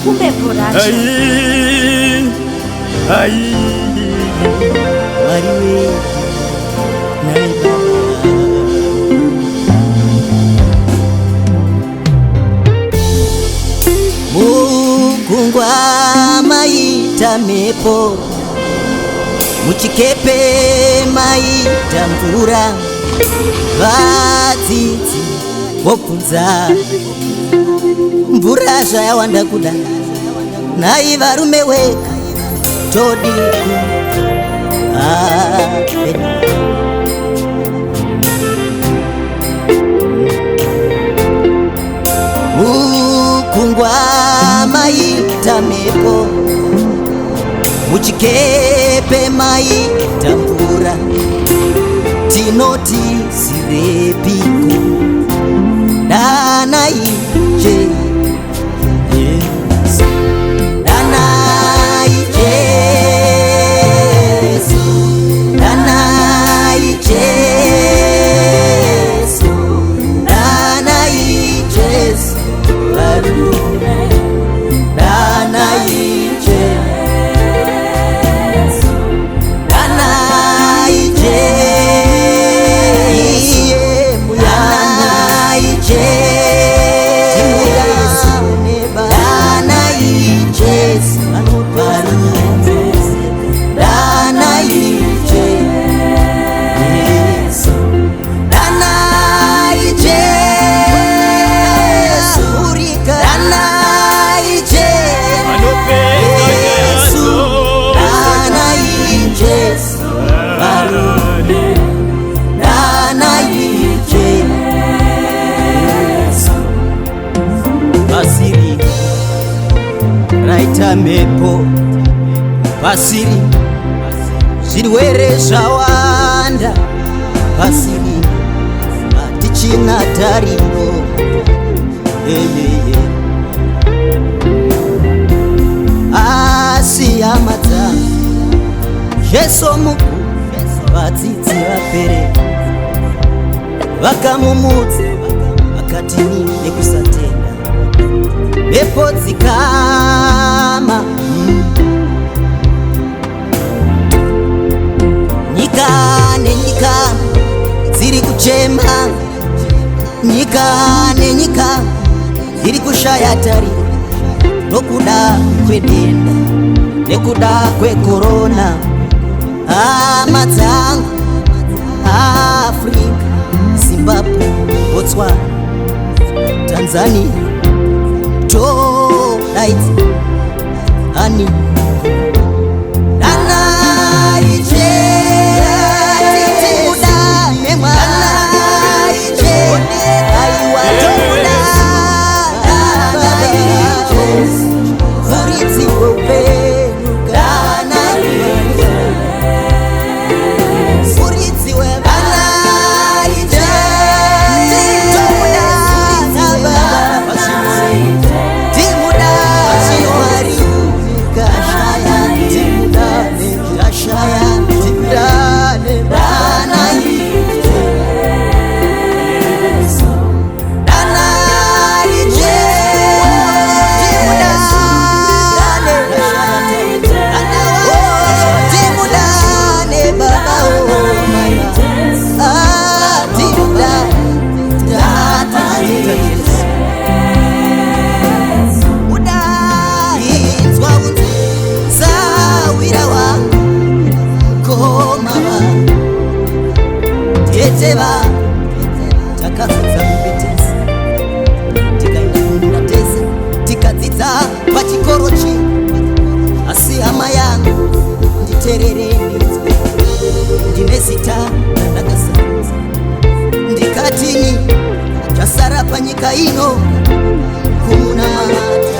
Kumbe Production. Ai Mariwe Naiba Mukungwa maita mepo Muchikepe maita mvura Vadzidzi vokunza mvura zvayawanda kuda nai varume weka todi ukungwa maita mepo muchikepe maita mvura tinoti sirepiko dana ije Yesu dana ije Yesu dana ije Yesu dana ije Yesu dana ije Yesu dana ije raita mepo pasiri zvirwere zvawanda pasiri hatichina tariro asi hama dzangu Jesu mukuru vadzidzi vapere vakamumudza vakati ni nekusatenda mepo dzikama nyika nenyika dziri kuchema nyika nenyika dziri kushaya tariro nokuda kwedenda nekuda kwekorona hama dzangu Afrika Zimbabwe Botswana Tanzania Tonight Honey Dana ije Timuda Nema Dana ije Aiwa Tomuda Dana ije Furitsi Wope Dana ije Furitsi Wope Dana ije Tomuda Naba Teva takafudza mubetezi tikaenda kunateza tikadzidza pachikoro chi asi hama yangu nditerereni ndine zita randakasanza ndikatini chasara panyika ino kumunamata